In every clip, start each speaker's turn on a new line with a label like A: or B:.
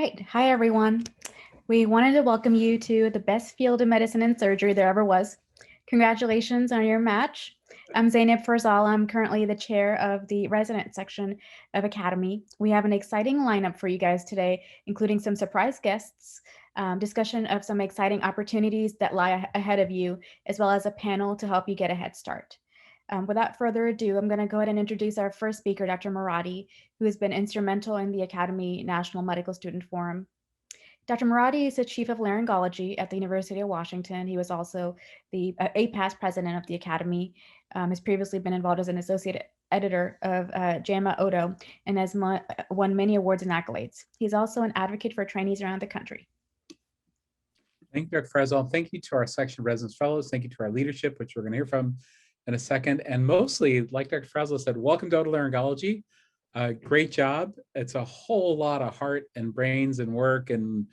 A: right. Hi, everyone. We wanted to welcome you to the best field of medicine and surgery there ever was. Congratulations on your match. I'm Zainab Farzal. I'm currently the chair of the resident section of Academy. We have an exciting lineup for you guys today, including some surprise guests, discussion of some exciting opportunities that lie ahead of you, as well as a panel to help you get a head start. Without further ado, I'm going to go ahead and introduce our first speaker, Dr. Murati, who has been instrumental in the Academy National Medical Student Forum. Dr. Murati is the Chief of Laryngology at the University of Washington. He was also the past president of the Academy, has previously been involved as an associate editor of JAMA Odo, and has won many awards and accolades. He's also an advocate for trainees around the country.
B: Thank you, Dr. Farzal. Thank you to our section of residence fellows. Thank you to our leadership, which we're going to hear from in a second. And mostly, like Dr. Farzal said, welcome to otolaryngology. Great job. It's a whole lot of heart and brains and work and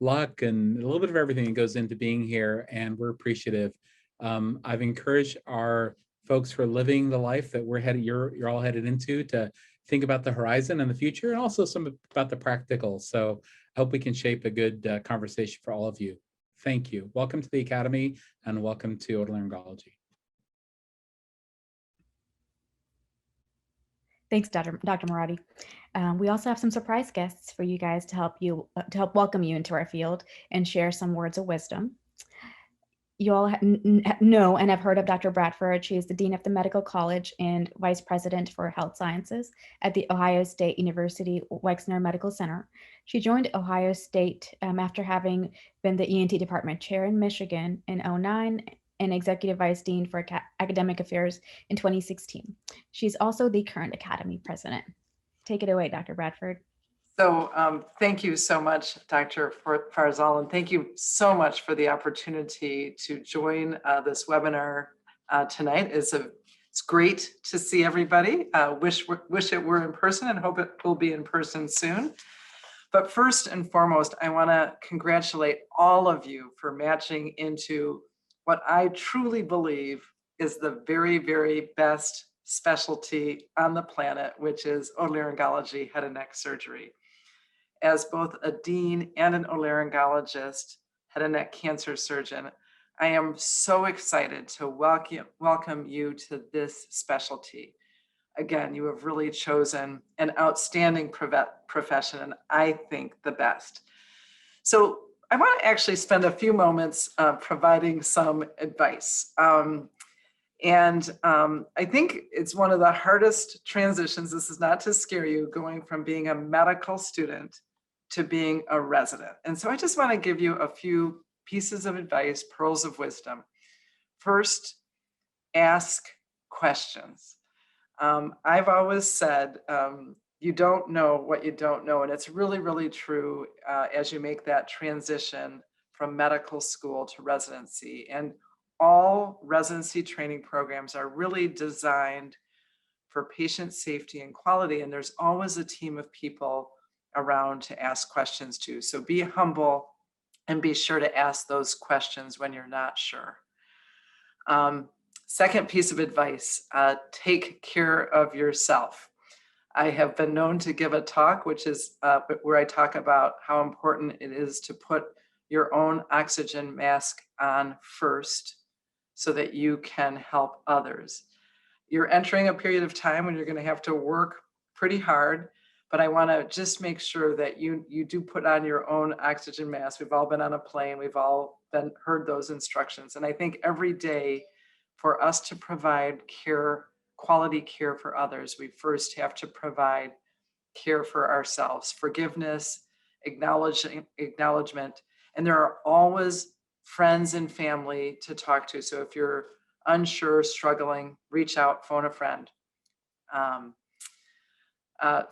B: luck and a little bit of everything that goes into being here, and we're appreciative. I've encouraged our folks who are living the life that you're all headed into to think about the horizon and the future, and also some about the practical. So I hope we can shape a good conversation for all of you. Thank you. Welcome to the Academy and welcome to otolaryngology.
A: Thanks, Dr. Murati. We also have some surprise guests for you guys to help welcome you into our field and share some words of wisdom. You all know and have heard of Dr. Bradford. She is the Dean of the Medical College and Vice President for Health Sciences at the Ohio State University Wexner Medical Center. She joined Ohio State after having been the ENT Department Chair in Michigan in 2009 and Executive Vice Dean for Academic Affairs in 2016. She's also the current Academy President. Take it away, Dr. Bradford.
C: So thank you so much, Dr. Farzal, and thank you so much for the opportunity to join this webinar tonight. It's great to see everybody. Wish it were in person and hope it will be in person soon. But first and foremost, I want to congratulate all of you for matching into what I truly believe is the very, very best specialty on the planet, which is otolaryngology, head and neck surgery. As both a dean and an otolaryngologist, head and neck cancer surgeon, I am so excited to welcome you to this specialty. Again, you have really chosen an outstanding profession, and I think the best. So I want to actually spend a few moments providing some advice. And I think it's one of the hardest transitions. This is not to scare you, going from being a medical student to being a resident. And so I just want to give you a few pieces of advice, pearls of wisdom. First, ask questions. I've always said, you don't know what you don't know. And it's really, really true as you make that transition from medical school to residency. And all residency training programs are really designed for patient safety and quality. And there's always a team of people around to ask questions to. So be humble and be sure to ask those questions when you're not sure. Second piece of advice, take care of yourself. I have been known to give a talk, which is where I talk about how important it is to put your own oxygen mask on first so that you can help others. You're entering a period of time when you're going to have to work pretty hard, but I want to just make sure that you do put on your own oxygen mask. We've all been on a plane. We've all heard those instructions. And I think every day for us to provide care, quality care for others, we first have to provide care for ourselves, forgiveness, acknowledgement, and there are always friends and family to talk to. So if you're unsure, struggling, reach out, phone a friend.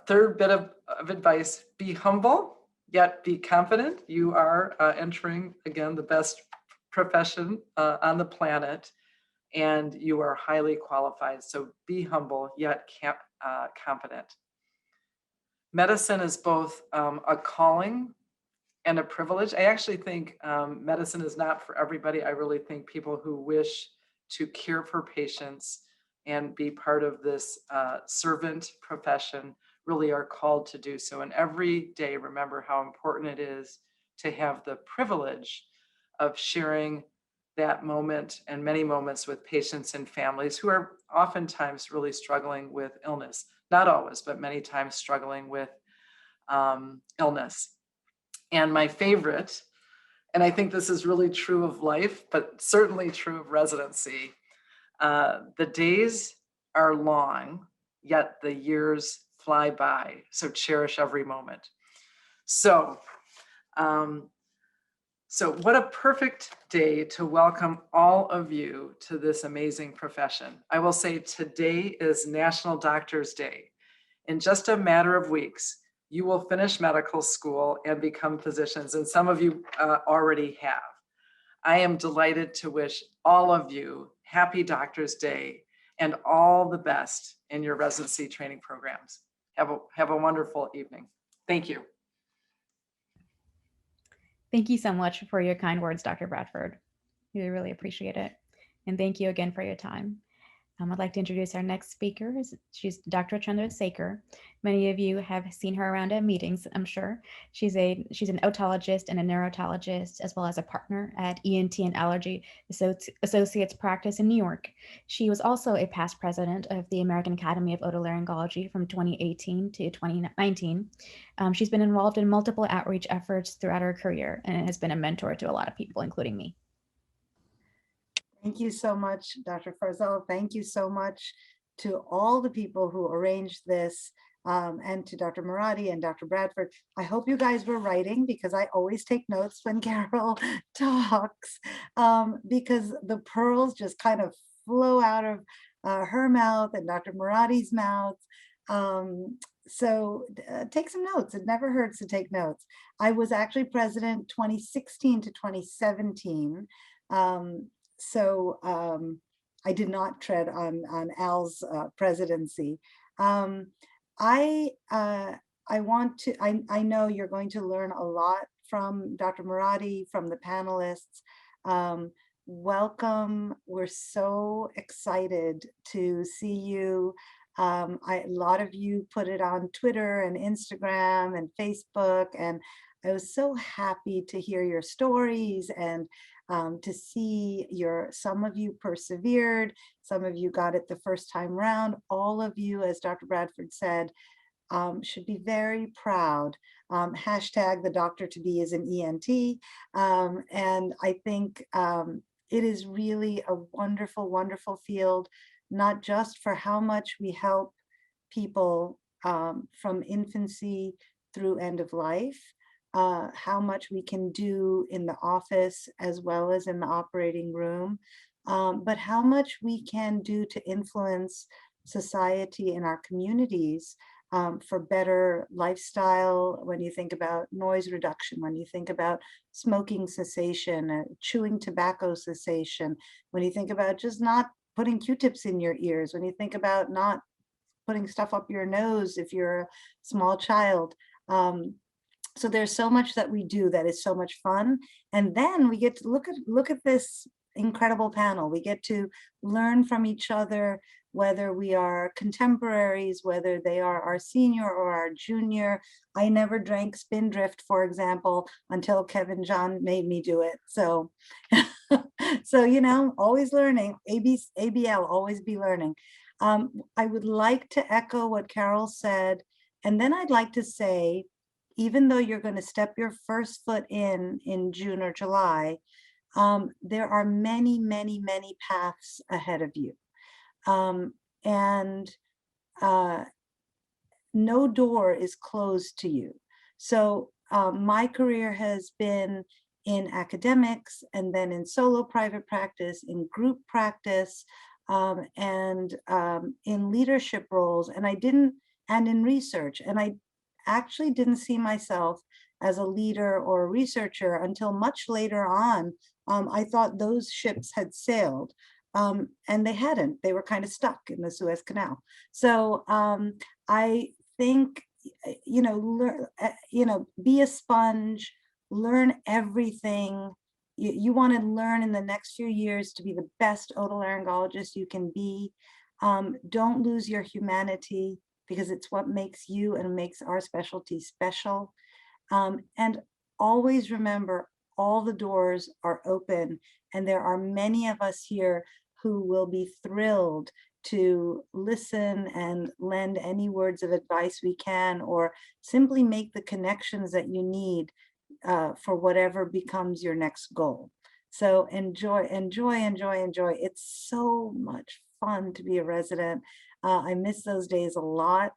C: Third bit of advice, be humble, yet be confident. You are entering, again, the best profession on the planet, and you are highly qualified. So be humble, yet confident. Medicine is both a calling and a privilege. I actually think medicine is not for everybody. I really think people who wish to care for patients and be part of this servant profession really are called to do so. And every day, remember how important it is to have the privilege of sharing that moment and many moments with patients and families who are oftentimes really struggling with illness. Not always, but many times struggling with illness. And my favorite, and I think this is really true of life, but certainly true of residency, the days are long, yet the years fly by. So cherish every moment. So, so what a perfect day to welcome all of you to this amazing profession. I will say today is National Doctors Day. In just a matter of weeks, you will finish medical school and become physicians, and some of you already have. I am delighted to wish all of you happy Doctors Day and all the best in your residency training programs. Have a wonderful evening. Thank you.
A: Thank you so much for your kind words, Dr. Bradford. We really appreciate it. And thank you again for your time. I'd like to introduce our next speaker. She's Dr. Chandrasekhar. Many of you have seen her around at meetings, I'm sure. She's an otologist and a neurotologist, as well as a partner at ENT and Allergy Associates Practice in New York. She was also a past president of the American Academy of Otolaryngology from 2018 to 2019. She's been involved in multiple outreach efforts throughout her career and has been a mentor to a lot of people, including me.
D: Thank you so much, Dr. Farzal. Thank you so much to all the people who arranged this, and to Dr. Murati and Dr. Bradford. I hope you guys were writing, because I always take notes when Carol talks, because the pearls just kind of flow out of her mouth and Dr. Murati's mouth. So take some notes. It never hurts to take notes. I was actually president 2016 to 2017. So I did not tread on Al's presidency. I know you're going to learn a lot from Dr. Murati, from the panelists. Welcome. We're so excited to see you. A lot of you put it on Twitter and Instagram and Facebook, and I was so happy to hear your stories and to see some of you persevered, some of you got it the first time round. All of you, as Dr. Bradford said, should be very proud. Hashtag the doctor to be is an ENT. And I think it is really a wonderful, wonderful field, not just for how much we help people from infancy through end of life, how much we can do in the office as well as in the operating room, but how much we can do to influence society and our communities for better lifestyle. When you think about noise reduction, when you think about smoking cessation, chewing tobacco cessation, when you think about just not putting Q-tips in your ears, when you think about not putting stuff up your nose if you're a small child. So there's so much that we do that is so much fun. And then we get to look at this incredible panel. We get to learn from each other, whether we are contemporaries, whether they are our senior or our junior. I never drank Spindrift, for example, until Kevin John made me do it. So, so you know, always learning, ABL, always be learning. I would like to echo what Carol said. And then I'd like to say, even though you're going to step your first foot in June or July, there are many, many, many paths ahead of you. And no door is closed to you. So my career has been in academics, and then in solo private practice, in group practice, and in leadership roles, and in research. And I actually didn't see myself as a leader or a researcher until much later on. I thought those ships had sailed, and they hadn't. They were kind of stuck in the Suez Canal. So I think, be a sponge, learn everything. You want to learn in the next few years to be the best otolaryngologist you can be. Don't lose your humanity. because it's what makes you and makes our specialty special. And always remember, all the doors are open, and there are many of us here who will be thrilled to listen and lend any words of advice we can, or simply make the connections that you need for whatever becomes your next goal. So enjoy, enjoy, enjoy, enjoy. It's so much fun to be a resident. I miss those days a lot.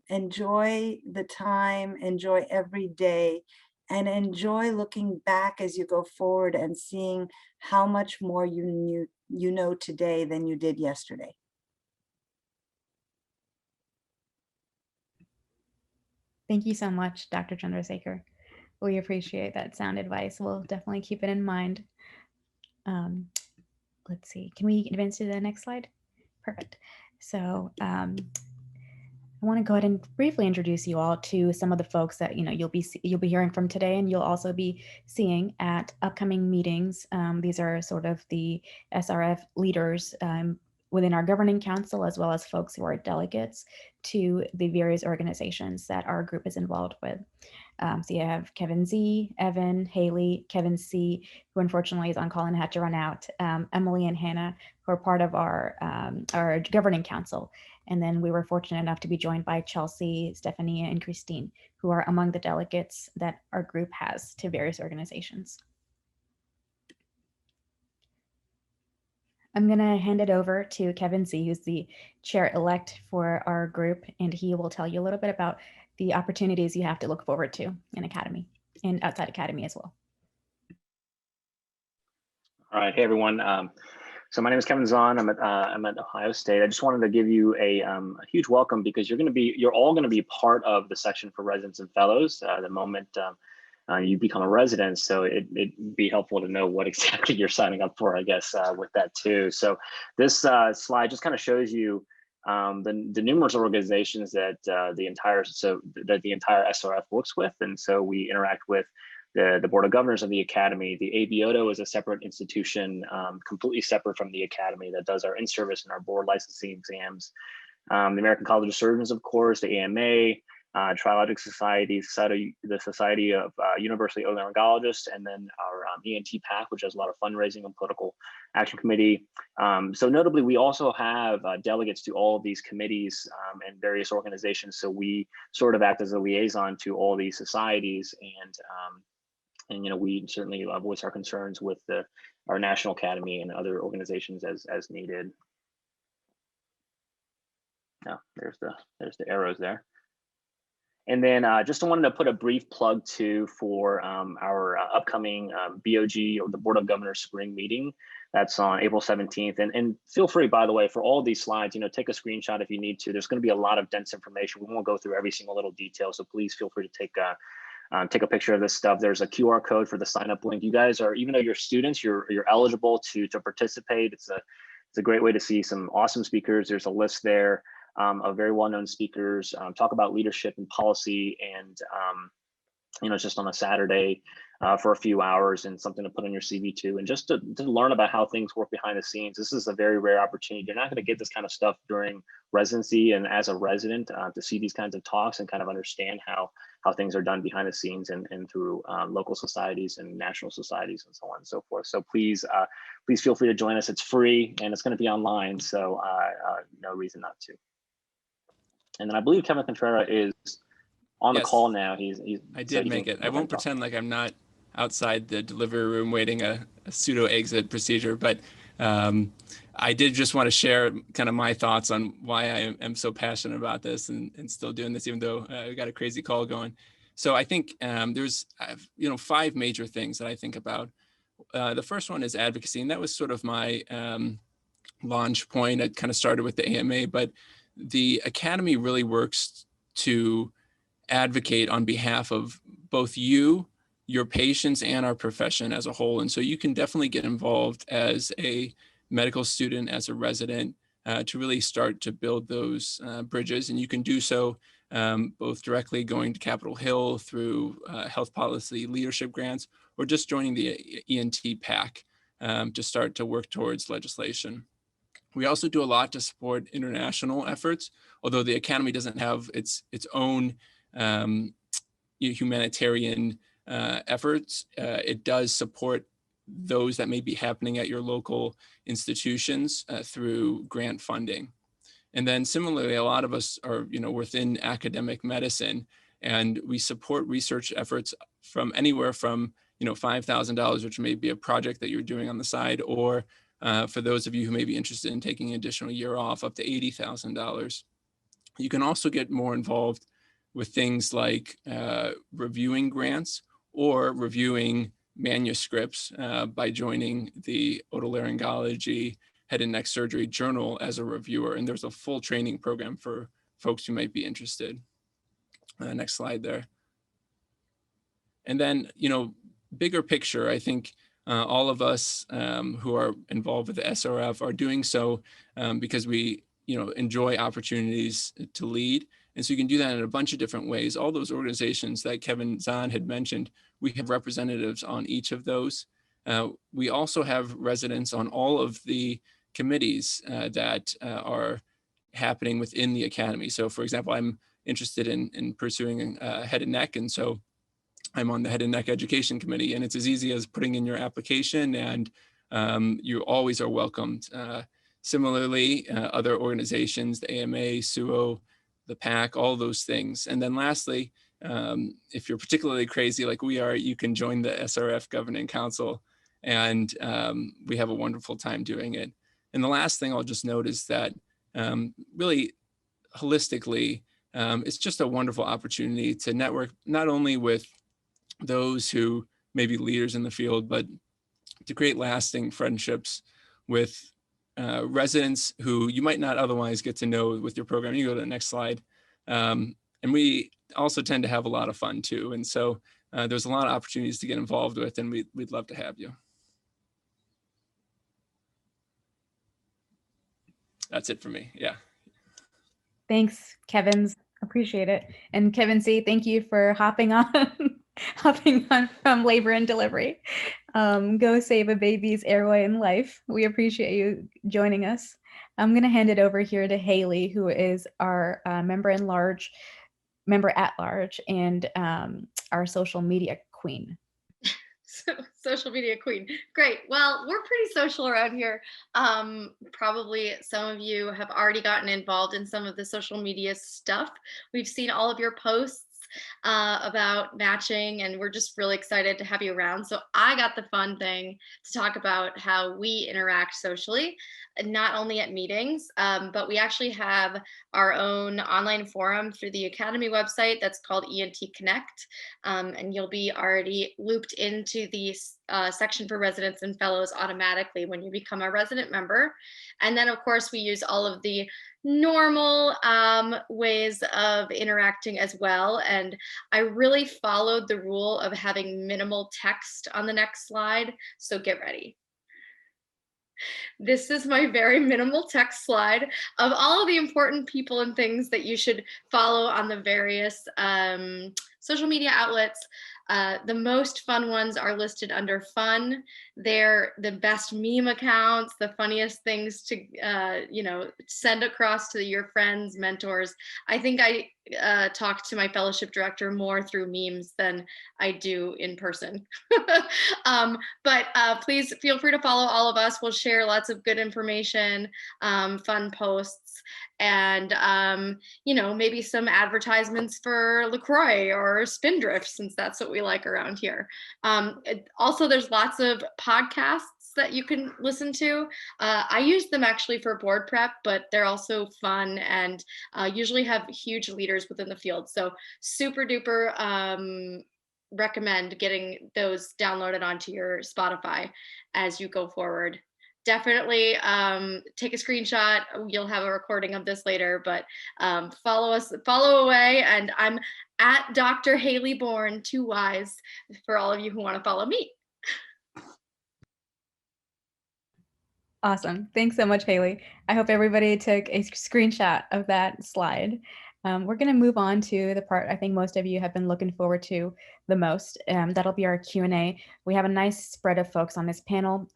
D: Enjoy the time, enjoy every day, and enjoy looking back as you go forward and seeing how much more you know today than you did yesterday.
A: Thank you so much, Dr. Chandrasekhar. We appreciate that sound advice. We'll definitely keep it in mind. Let's see, can we advance to the next slide? Perfect. So I want to go ahead and briefly introduce you all to some of the folks that you'll be hearing from today, and you'll also be seeing at upcoming meetings. These are sort of the SRF leaders within our governing council, as well as folks who are delegates to the various organizations that our group is involved with. So you have Kevin Z, Evan, Haley, Kevin C, who unfortunately is on call and had to run out, Emily and Hannah, who are part of our governing council. And then we were fortunate enough to be joined by Chelsea, Stephanie, and Christine, who are among the delegates that our group has to various organizations. I'm going to hand it over to Kevin Z, who's the chair-elect for our group, and he will tell you a little bit about the opportunities you have to look forward to in Academy and outside Academy as well.
E: All right, hey everyone. So my name is Kevin Zahn. I'm at Ohio State. I just wanted to give you a huge welcome, because you're all going to be part of the section for residents and fellows the moment you become a resident. So it'd be helpful to know what exactly you're signing up for, I guess, with that too. So this slide just kind of shows you the numerous organizations that the entire SRF works with, and so we interact with the Board of Governors of the Academy. The ABOTO is a separate institution, completely separate from the Academy, that does our in-service and our board licensing exams. The American College of Surgeons, of course, the AMA, Triologic Society, the Society of Universally Otolaryngologists, and then our ENT PAC, which has a lot of fundraising and political action committee. So notably, we also have delegates to all of these committees and various organizations. So we sort of act as a liaison to all these societies, and we certainly voice our concerns with our National Academy and other organizations as needed. Now, there's the arrows there. And then just wanted to put a brief plug too for our upcoming BOG, or the Board of Governors spring meeting. That's on April 17th. And feel free, by the way, for all these slides, take a screenshot if you need to. There's going to be a lot of dense information. We won't go through every single little detail, so please feel free to take a picture of this stuff. There's a QR code for the sign up link. You guys are, even though you're students, you're eligible to participate. It's a great way to see some awesome speakers. There's a list there of very well-known speakers, talk about leadership and policy, and just on a Saturday for a few hours, and something to put on your CV too, and just to learn about how things work behind the scenes. This is a very rare opportunity. You're not going to get this kind of stuff during residency and as a resident, to see these kinds of talks and kind of understand how things are done behind the scenes and through local societies and national societies and so on and so forth. So please feel free to join us. It's free and it's going to be online, so no reason not to. And then I believe Kevin Contreras is on the call now.
F: I did make it. I won't pretend like I'm not outside the delivery room waiting a pseudo exit procedure, but I did just want to share kind of my thoughts on why I am so passionate about this and still doing this, even though we got a crazy call going. So I think there's 5 major things that I think about. The first one is advocacy, and that was sort of my launch point. I kind of started with the AMA, but the Academy really works to advocate on behalf of both you, your patients, and our profession as a whole. And so you can definitely get involved as a medical student, as a resident, to really start to build those bridges. And you can do so both directly going to Capitol Hill through health policy leadership grants, or just joining the ENT PAC to start to work towards legislation. We also do a lot to support international efforts, although the Academy doesn't have its own humanitarian efforts. It does support those that may be happening at your local institutions through grant funding. And then similarly, a lot of us are, within academic medicine, and we support research efforts from anywhere from, $5,000, which may be a project that you're doing on the side, or for those of you who may be interested in taking an additional year off, up to $80,000. You can also get more involved with things like reviewing grants or reviewing manuscripts by joining the Otolaryngology Head and Neck Surgery Journal as a reviewer. And there's a full training program for folks who might be interested. Next slide there. And then, bigger picture, I think all of us who are involved with the SRF are doing so because we, enjoy opportunities to lead. And so you can do that in a bunch of different ways. All those organizations that Kevin Zahn had mentioned, we have representatives on each of those. We also have residents on all of the committees that are happening within the Academy. So for example, I'm interested in pursuing head and neck. And so I'm on the Head and Neck Education Committee, and it's as easy as putting in your application, and you always are welcomed. Similarly, other organizations, the AMA, SUO, the PAC, all those things. And then lastly, if you're particularly crazy like we are, you can join the SRF Governing Council, and we have a wonderful time doing it. And the last thing I'll just note is that really holistically, it's just a wonderful opportunity to network not only with those who may be leaders in the field, but to create lasting friendships with residents who you might not otherwise get to know with your program. You go to the next slide. And we also tend to have a lot of fun too. And so there's a lot of opportunities to get involved with, and we'd love to have you. That's it for me. Yeah.
A: Thanks, Kevin's. Appreciate it. And Kevin C., thank you for hopping on from labor and delivery. Go save a baby's airway and life. We appreciate you joining us. I'm going to hand it over here to Haley, who is our member at large, and our social media queen.
G: Social media queen. Great. Well, we're pretty social around here. Probably some of you have already gotten involved in some of the social media stuff. We've seen all of your posts about matching, and we're just really excited to have you around. So I got the fun thing to talk about how we interact socially, not only at meetings, but we actually have our own online forum through the Academy website that's called ENT Connect. And you'll be already looped into the section for residents and fellows automatically when you become a resident member. And then of course we use all of the normal ways of interacting as well. And I really followed the rule of having minimal text on the next slide. So get ready. This is my very minimal text slide of all of the important people and things that you should follow on the various social media outlets. The most fun ones are listed under fun. They're the best meme accounts, the funniest things to send across to your friends, mentors. I think I talk to my fellowship director more through memes than I do in person. But please feel free to follow all of us. We'll share lots of good information, fun posts, and maybe some advertisements for LaCroix or Spindrift, since that's what we like around here. Also, there's lots of podcasts that you can listen to. I use them actually for board prep, but they're also fun and usually have huge leaders within the field. So super duper recommend getting those downloaded onto your Spotify as you go forward. Definitely take a screenshot. You'll have a recording of this later, but follow away. And I'm at Dr. Haley Bourne, 2 Ys, for all of you who want to follow me.
A: Awesome. Thanks so much, Haley. I hope everybody took a screenshot of that slide. We're going to move on to the part I think most of you have been looking forward to the most. That'll be our Q&A. We have a nice spread of folks on this panel.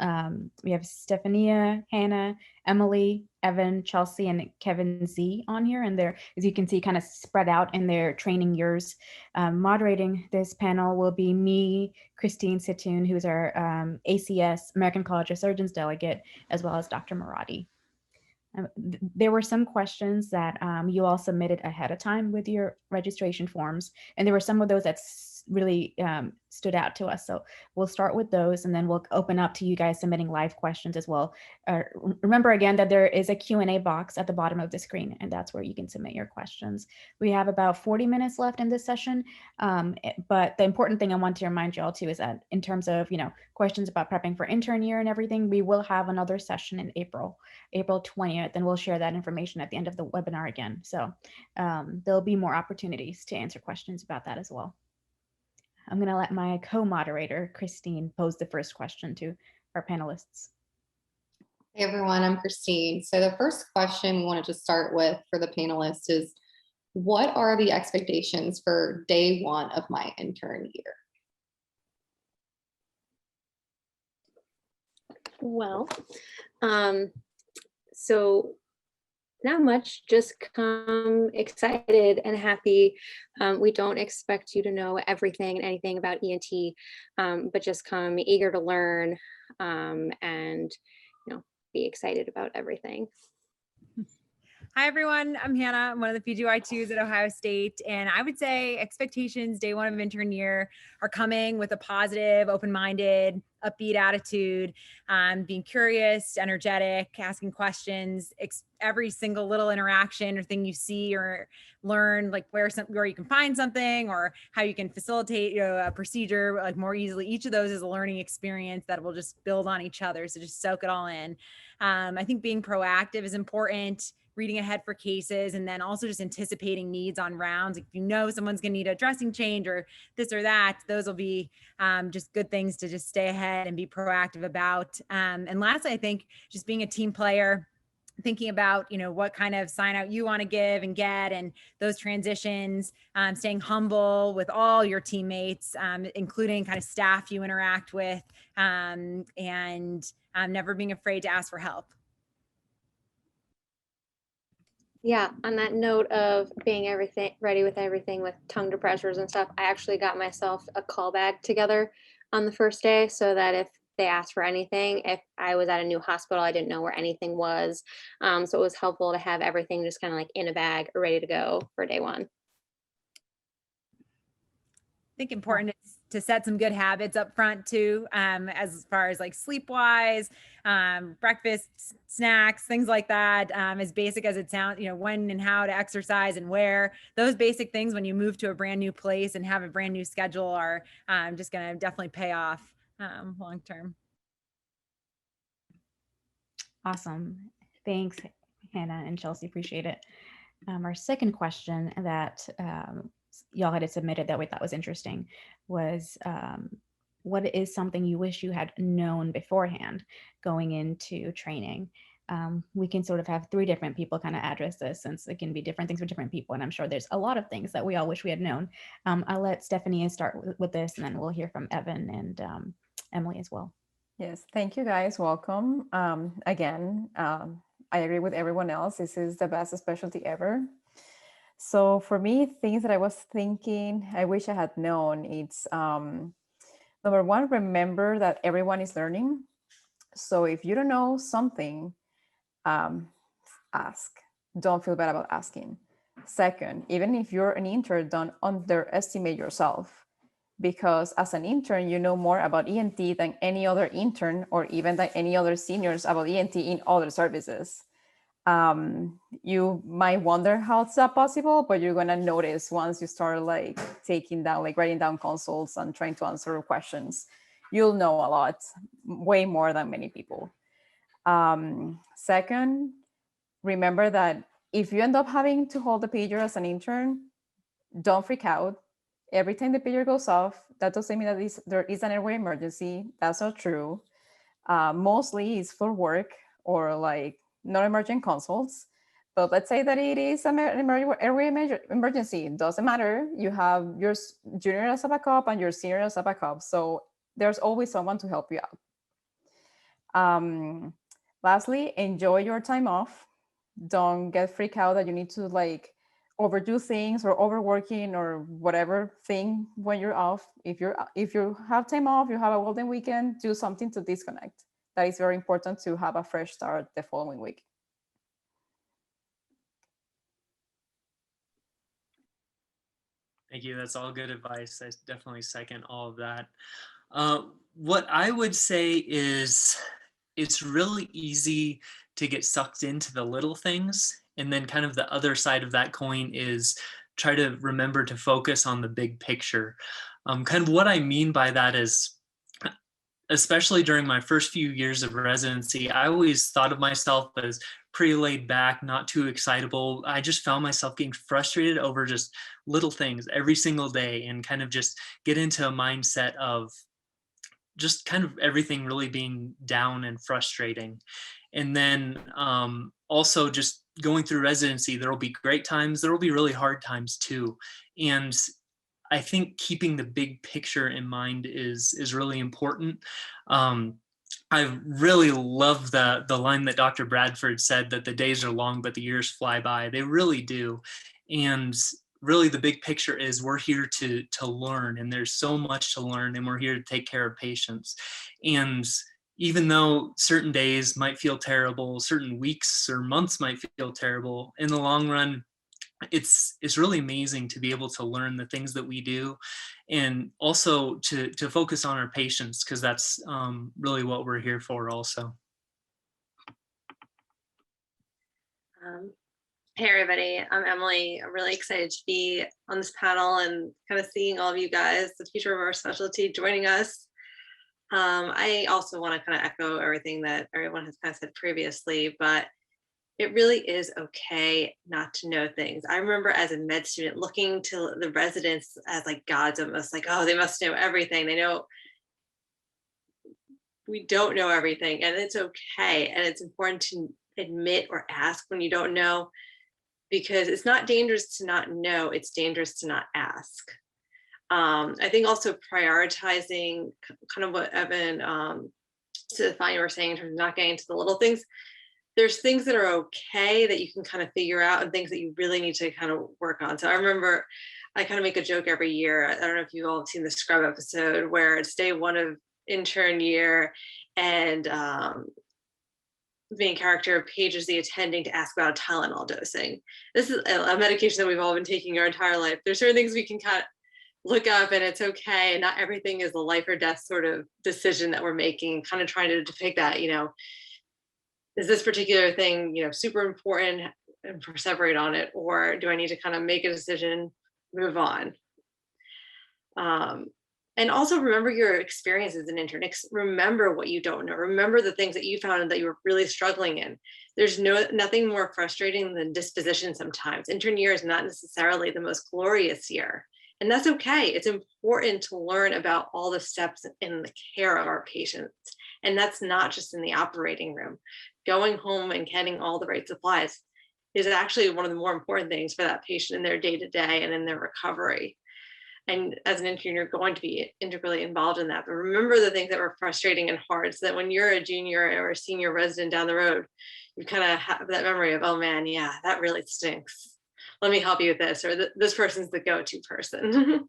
A: We have Stephania, Hannah, Emily, Evan, Chelsea, and Kevin Z on here. And they're, as you can see, kind of spread out in their training years. Moderating this panel will be me, Christine Situn, who's our ACS, American College of Surgeons delegate, as well as Dr. Maradi. There were some questions that you all submitted ahead of time with your registration forms, and there were some of those that really stood out to us. So we'll start with those, and then we'll open up to you guys submitting live questions as well. Remember again that there is a Q&A box at the bottom of the screen, and that's where you can submit your questions. We have about 40 minutes left in this session, but the important thing I want to remind you all too is that in terms of, you know, questions about prepping for intern year and everything, we will have another session in April 20th, and we'll share that information at the end of the webinar again. So there'll be more opportunities to answer questions about that as well. I'm going to let my co-moderator, Christine, pose the first question to our panelists.
H: Hey everyone, I'm Christine. So the first question we wanted to start with for the panelists is, what are the expectations for day one of my intern year?
I: Well, so not much, just come excited and happy. We don't expect you to know everything and anything about ENT, but just come eager to learn and, you know, be excited about everything.
J: Hi, everyone. I'm Hannah. I'm one of the PGY2s at Ohio State. And I would say expectations day one of intern year are coming with a positive, open-minded, upbeat attitude, being curious, energetic, asking questions, every single little interaction or thing you see or learn, like where you can find something or how you can facilitate, you know, a procedure like more easily. Each of those is a learning experience that will just build on each other. So just soak it all in. I think being proactive is important, reading ahead for cases, and then also just anticipating needs on rounds. If you know someone's gonna need a dressing change or this or that, those will be just good things to just stay ahead and be proactive about. And lastly, I think just being a team player, thinking about, you know, what kind of sign out you want to give and get, and those transitions, staying humble with all your teammates, including kind of staff you interact with, and never being afraid to ask for help.
I: Yeah, on that note of being ready with everything with tongue depressors and stuff, I actually got myself a call bag together on the first day so that if they asked for anything, if I was at a new hospital, I didn't know where anything was. So it was helpful to have everything just kind of like in a bag ready to go for day one.
J: I think important is to set some good habits up front too, as far as like sleep wise, breakfast, snacks, things like that. As basic as it sounds, you know, when and how to exercise and where. Those basic things when you move to a brand new place and have a brand new schedule are just going to definitely pay off long term.
A: Awesome. Thanks, Hannah and Chelsea. Appreciate it. Our second question that y'all had submitted that we thought was interesting was, what is something you wish you had known beforehand going into training? We can sort of have three different people kind of address this, since it can be different things for different people. And I'm sure there's a lot of things that we all wish we had known. I'll let Stephanie start with this, and then we'll hear from Evan and Emily as well.
K: Yes, thank you guys. Welcome. Again, I agree with everyone else. This is the best specialty ever. So for me, things that I was thinking, I wish I had known, it's number one, remember that everyone is learning. So if you don't know something, ask. Don't feel bad about asking. Second, even if you're an intern, don't underestimate yourself, because as an intern, you know more about ENT than any other intern or even than any other seniors about ENT in other services. You might wonder how it's that possible, but you're gonna notice once you start like writing down consults and trying to answer questions, you'll know a lot, way more than many people. Second, remember that if you end up having to hold the pager as an intern, don't freak out. Every time the pager goes off, that doesn't mean that there is an airway emergency. That's not true. Mostly it's for work or like non-emergent consults, But let's say that it is an emergency. It doesn't matter. You have your junior as a backup and your senior as a backup. So there's always someone to help you out. Lastly, enjoy your time off. Don't get freaked out that you need to like overdo things or overworking or whatever thing when you're off. If you have time off, you have a golden weekend, do something to disconnect. That is very important to have a fresh start the following week.
L: Thank you. That's all good advice. I definitely second all of that. What I would say is it's really easy to get sucked into the little things. And then kind of the other side of that coin is try to remember to focus on the big picture. Kind of what I mean by that is, especially during my first few years of residency, I always thought of myself as pretty laid back, not too excitable. I just found myself getting frustrated over just little things every single day and kind of just get into a mindset of just kind of everything really being down and frustrating. And then also just going through residency, there will be great times, there will be really hard times too. And I think keeping the big picture in mind is really important. I really love the line that Dr. Bradford said, that the days are long, but the years fly by. They really do. And really the big picture is we're here to learn, and there's so much to learn, and we're here to take care of patients. And even though certain days might feel terrible, certain weeks or months might feel terrible, in the long run, it's really amazing to be able to learn the things that we do, and also to focus on our patients, because that's really what we're here for also.
M: Hey everybody, I'm Emily. I'm really excited to be on this panel and kind of seeing all of you guys, the future of our specialty, joining us. I also want to kind of echo everything that everyone has kind of said previously, but it really is okay not to know things. I remember as a med student looking to the residents as like gods, almost like, oh, they must know everything. They know. We don't know everything, and it's okay. And it's important to admit or ask when you don't know, because it's not dangerous to not know, it's dangerous to not ask. I think also prioritizing kind of what Evan Stefania were saying in terms of not getting into the little things. There's things that are okay that you can kind of figure out, and things that you really need to kind of work on. So I remember I kind of make a joke every year. I don't know if you all have seen the Scrub episode where it's day one of intern year, and main character pages the attending to ask about Tylenol dosing. This is a medication that we've all been taking our entire life. There's certain things we can kind of look up, and it's okay. And not everything is a life or death sort of decision that we're making, kind of trying to depict that, you know, is this particular thing, you know, super important and perseverate on it, or do I need to kind of make a decision, move on? And also remember your experience as an intern. Remember what you don't know. Remember the things that you found and that you were really struggling in. There's nothing more frustrating than disposition sometimes. Intern year is not necessarily the most glorious year. And that's okay. It's important to learn about all the steps in the care of our patients. And that's not just in the operating room. Going home and getting all the right supplies is actually one of the more important things for that patient in their day-to-day and in their recovery. And as an intern, you're going to be integrally involved in that. But remember the things that were frustrating and hard, so that when you're a junior or a senior resident down the road, you kind of have that memory of, oh man, yeah, that really stinks. Let me help you with this, or this person's the go-to person.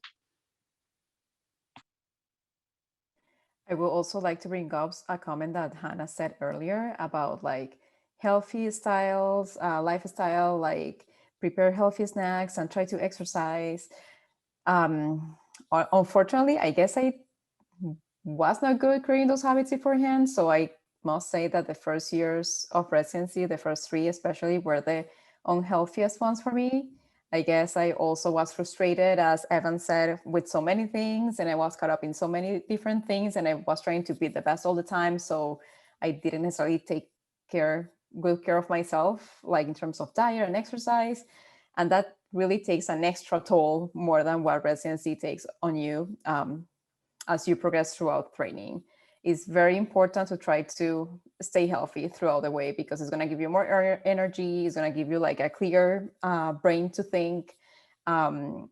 K: I would also like to bring up a comment that Hannah said earlier about like healthy styles, lifestyle, like prepare healthy snacks and try to exercise. Unfortunately, I guess I was not good creating those habits beforehand. So I must say that the first years of residency, the first 3 especially, were the unhealthiest ones for me. I guess I also was frustrated, as Evan said, with so many things, and I was caught up in so many different things, and I was trying to be the best all the time. So I didn't necessarily take good care of myself, like in terms of diet and exercise. And that really takes an extra toll, more than what residency takes on you as you progress throughout training. it's very important to try to stay healthy throughout the way, because it's going to give you more energy. It's going to give you like a clear brain to think. And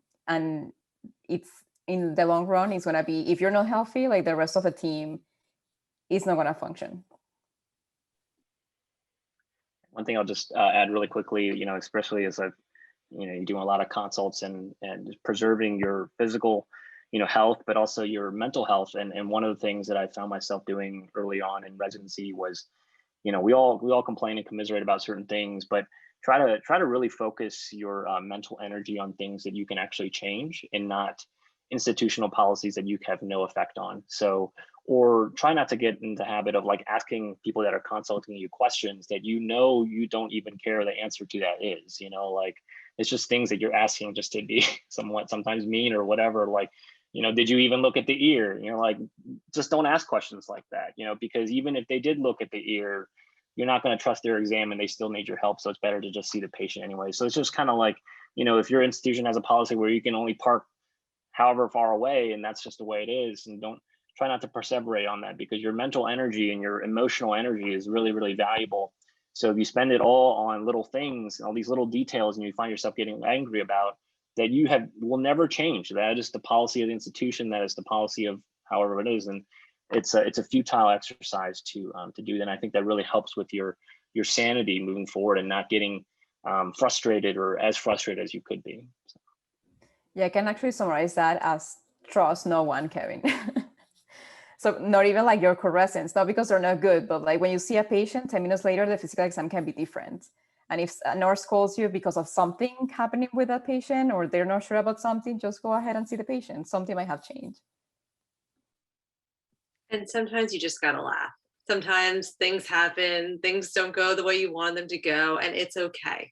K: it's in the long run, it's going to be, if you're not healthy, like the rest of the team is not going to function.
E: One thing I'll just add really quickly, especially as you're doing a lot of consults and preserving your physical, health, but also your mental health. And one of the things that I found myself doing early on in residency was, we all complain and commiserate about certain things, but try to really focus your mental energy on things that you can actually change, and not institutional policies that you have no effect on. So, or try not to get into the habit of like asking people that are consulting you questions that you don't even care the answer to that is, like it's just things that you're asking just to be somewhat sometimes mean or whatever, like, did you even look at the ear? Like, just don't ask questions like that, because even if they did look at the ear, you're not going to trust their exam and they still need your help. So it's better to just see the patient anyway. So it's just kind of like, if your institution has a policy where you can only park however far away, and that's just the way it is, and try not to perseverate on that, because your mental energy and your emotional energy is really, really valuable. So if you spend it all on little things, all these little details, and you find yourself getting angry about, that will never change. That is the policy of the institution. That is the policy of however it is. And it's a futile exercise to do that. And I think that really helps with your sanity moving forward, and not getting frustrated or as frustrated as you could be. So.
K: Yeah, I can actually summarize that as trust no one, Kevin. So not even like your core-residents, not because they're not good, but like when you see a patient, 10 minutes later, the physical exam can be different. And if a nurse calls you because of something happening with that patient, or they're not sure about something, just go ahead and see the patient. Something might have changed.
M: And sometimes you just gotta laugh. Sometimes things happen, things don't go the way you want them to go, and it's okay.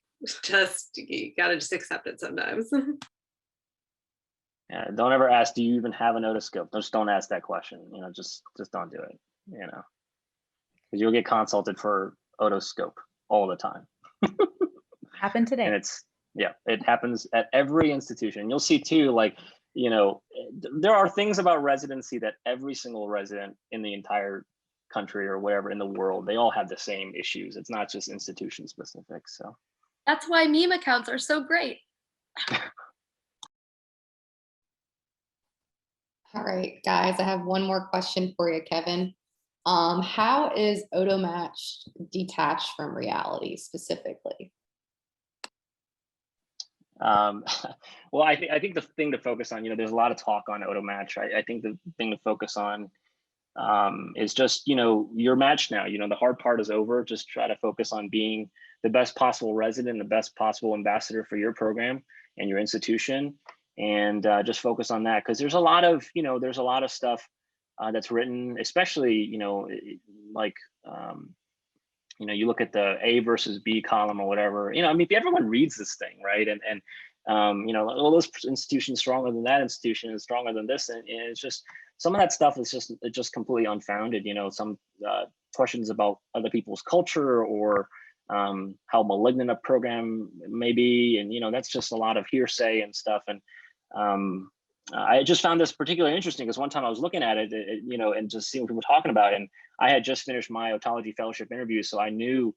M: You gotta just accept it sometimes.
E: Yeah, don't ever ask, do you even have an otoscope? Just don't ask that question. Just don't do it. Because you'll get consulted for otoscope all the time.
A: Happened today.
E: And it happens at every institution. You'll see too, like, there are things about residency that every single resident in the entire country or whatever in the world, they all have the same issues. It's not just institution specific. So
G: That's why meme accounts are so great.
H: All right, guys, I have one more question for you, Kevin. How is AutoMatch detached from reality specifically?
E: Well, I think the thing to focus on, there's a lot of talk on AutoMatch. I think the thing to focus on is just, your match now. The hard part is over. Just try to focus on being the best possible resident, the best possible ambassador for your program and your institution. And just focus on that, because there's a lot of stuff that's written, especially you look at the A versus B column or whatever. Everyone reads this thing, right? And all this institution stronger than that institution is stronger than this, and it's just some of that stuff is just completely unfounded. Some questions about other people's culture, or how malignant a program may be, and that's just a lot of hearsay and stuff. And I just found this particularly interesting because one time I was looking at it, and just seeing what people were talking about, and I had just finished my otology fellowship interview, so I knew,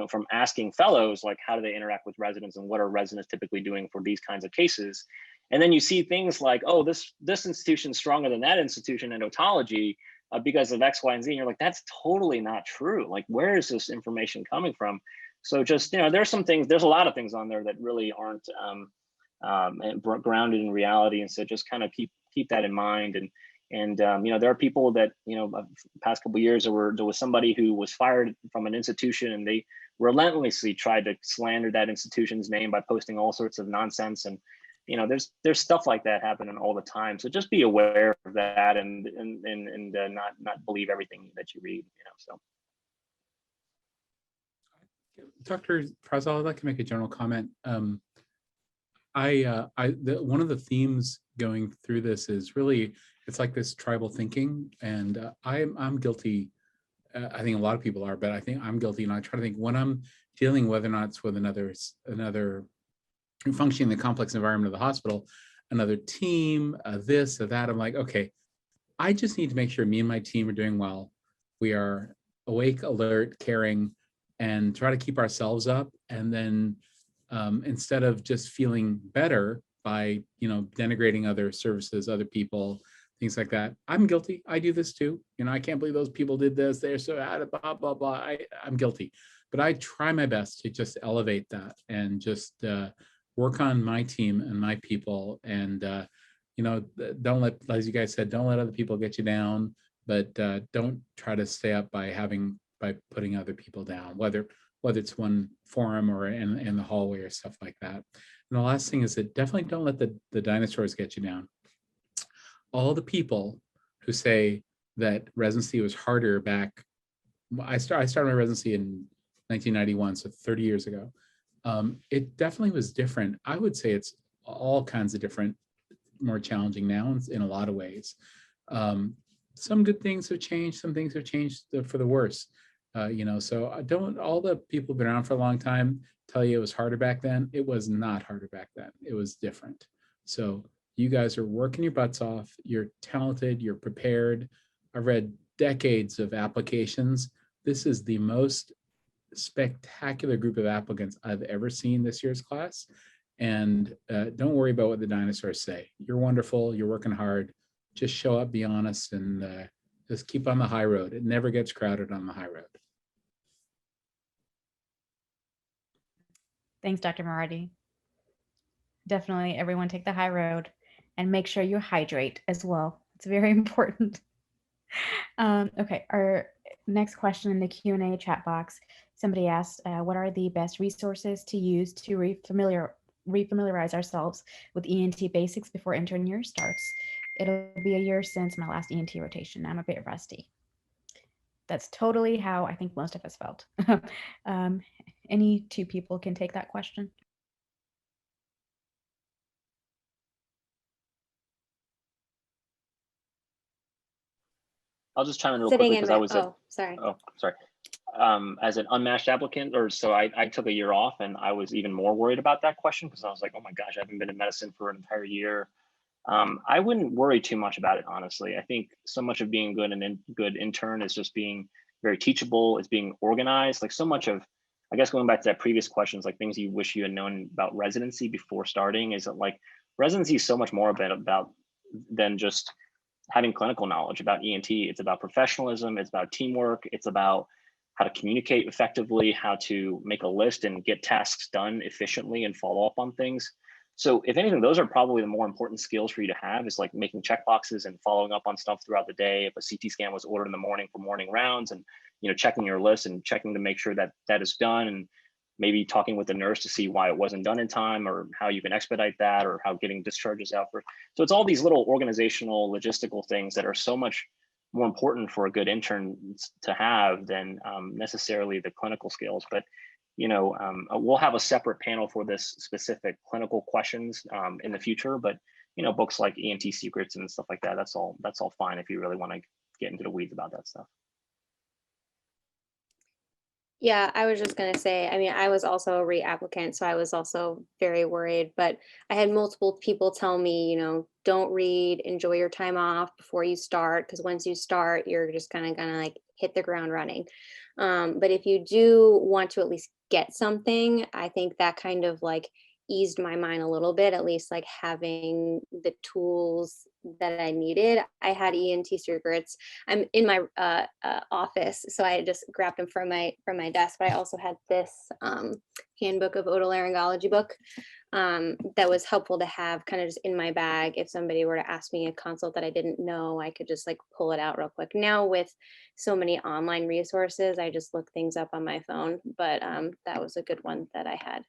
E: from asking fellows, like, how do they interact with residents and what are residents typically doing for these kinds of cases. And then you see things like, oh, this institution is stronger than that institution in otology because of X, Y, and Z. And you're like, that's totally not true. Like, where is this information coming from? So just, there's a lot of things on there that really aren't grounded in reality. And so just kind of keep that in mind. And there are people that, past couple of years, there was somebody who was fired from an institution, and they relentlessly tried to slander that institution's name by posting all sorts of nonsense. And, there's stuff like that happening all the time. So just be aware of that, and not believe everything that you read, so.
B: Dr. Farzal, I'd like to make a general comment. One of the themes going through this is really, it's like this tribal thinking, and I'm guilty. I think a lot of people are, but I think I'm guilty. And I try to think when I'm dealing, whether or not it's with another functioning in the complex environment of the hospital, another team, this or that. I'm like, okay, I just need to make sure me and my team are doing well. we are awake, alert, caring, and try to keep ourselves up. And then instead of just feeling better by, denigrating other services, other people, things like that. I'm guilty. I do this too. I can't believe those people did this. They're so out of blah, blah, blah. I'm guilty. But I try my best to just elevate that and just work on my team and my people. And, don't let, as you guys said, don't let other people get you down, but don't try to stay up by putting other people down, whether it's one forum or in the hallway or stuff like that. And the last thing is that definitely don't let the dinosaurs get you down. All the people who say that residency was harder back, I started my residency in 1991, so 30 years ago. It definitely was different. I would say it's all kinds of different, more challenging now in a lot of ways. Some good things have changed, some things have changed for the worse. So don't all the people who've been around for a long time tell you it was harder back then. It was not harder back then. It was different. So you guys are working your butts off. You're talented, you're prepared. I've read decades of applications. This is the most spectacular group of applicants I've ever seen this year's class. And don't worry about what the dinosaurs say. You're wonderful, you're working hard. Just show up, be honest, and just keep on the high road. It never gets crowded on the high road.
A: Thanks, Dr. Maradi. Definitely everyone take the high road and make sure you hydrate as well. It's very important. Okay, our next question in the Q&A chat box, somebody asked, what are the best resources to use to refamiliarize ourselves with ENT basics before intern year starts? It'll be a year since my last ENT rotation. I'm a bit rusty. That's totally how I think most of us felt. Any two people can take that question.
E: I'll just chime in real quickly because I was
I: sorry.
E: As an unmatched applicant, I took a year off, and I was even more worried about that question because I was like, oh my gosh, I haven't been in medicine for an entire year. I wouldn't worry too much about it, honestly. I think so much of being good intern is just being very teachable. It's being organized. Like so much of, I guess going back to that previous questions, like things you wish you had known about residency before starting, is that like residency is so much more about than just having clinical knowledge about ENT. It's about professionalism, it's about teamwork, it's about how to communicate effectively, how to make a list and get tasks done efficiently and follow up on things. So if anything, those are probably the more important skills for you to have, is like making check boxes and following up on stuff throughout the day. If a CT scan was ordered in the morning for morning rounds, and checking your list and checking to make sure that that is done, and maybe talking with the nurse to see why it wasn't done in time, or how you can expedite that, or how getting discharges out for. So it's all these little organizational, logistical things that are so much more important for a good intern to have than necessarily the clinical skills. But we'll have a separate panel for this specific clinical questions in the future. But books like ENT Secrets and stuff like that, that's all fine if you really want to get into the weeds about that stuff.
I: Yeah, I was just going to say, I mean, I was also a reapplicant, so I was also very worried, but I had multiple people tell me, don't read, enjoy your time off before you start, because once you start, you're just kind of going to like hit the ground running. But if you do want to at least get something, I think that kind of like eased my mind a little bit, at least like having the tools that I needed. I had ENT Secrets. I'm in my office, so I just grabbed them from my desk, but I also had this handbook of otolaryngology book that was helpful to have kind of just in my bag. If somebody were to ask me a consult that I didn't know, I could just like pull it out real quick. Now with so many online resources, I just look things up on my phone, but that was a good one that I had.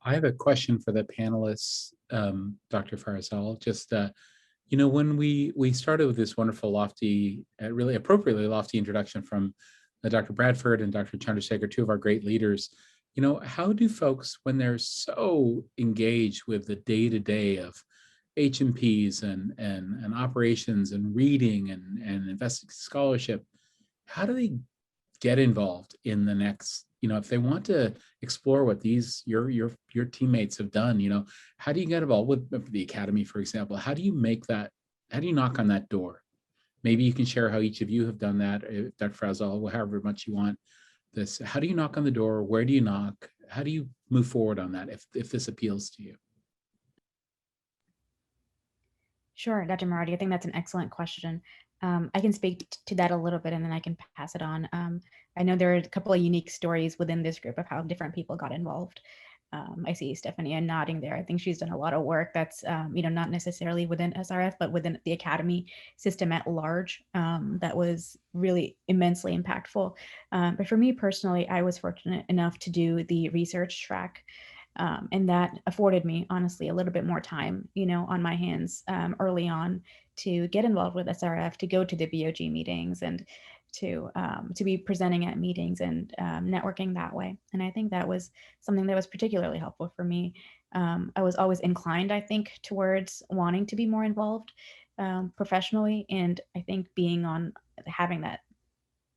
B: I have a question for the panelists, Dr. Farzal. Just, when we started with this wonderful, lofty, really appropriately lofty introduction from Dr. Bradford and Dr. Chandrasekhar, two of our great leaders, how do folks, when they're so engaged with the day-to-day of H&Ps and operations and reading and investigative scholarship, how do they get involved in the next if they want to explore what your teammates have done, how do you get involved with the academy, for example? How do you knock on that door? Maybe you can share how each of you have done that, Dr. Frazal, however much you want this. How do you knock on the door? Where do you knock? How do you move forward on that if this appeals to you?
A: Sure, Dr. Maradi, I think that's an excellent question. I can speak to that a little bit and then I can pass it on. I know there are a couple of unique stories within this group of how different people got involved. I see Stephanie nodding there. I think she's done a lot of work that's, not necessarily within SRF, but within the academy system at large. That was really immensely impactful. But for me personally, I was fortunate enough to do the research track. And that afforded me, honestly, a little bit more time, on my hands early on to get involved with SRF, to go to the BOG meetings and to be presenting at meetings and networking that way. And I think that was something that was particularly helpful for me. I was always inclined, I think, towards wanting to be more involved professionally. And I think having that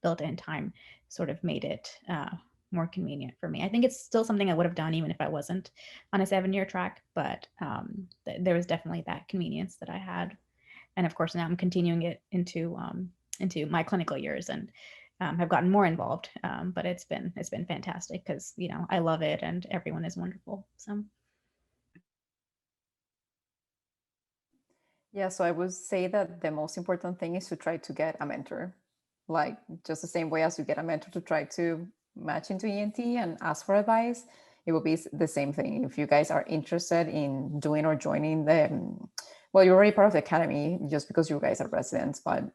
A: built-in time sort of made it more convenient for me. I think it's still something I would have done even if I wasn't on a 7-year track, but there was definitely that convenience that I had. And of course, now I'm continuing it into my clinical years and have gotten more involved. But it's been fantastic because, I love it and everyone is wonderful. So.
K: Yeah, so I would say that the most important thing is to try to get a mentor, like just the same way as you get a mentor to try to match into ENT and ask for advice. It will be the same thing. If you guys are interested in doing or joining well, you're already part of the academy just because you guys are residents, but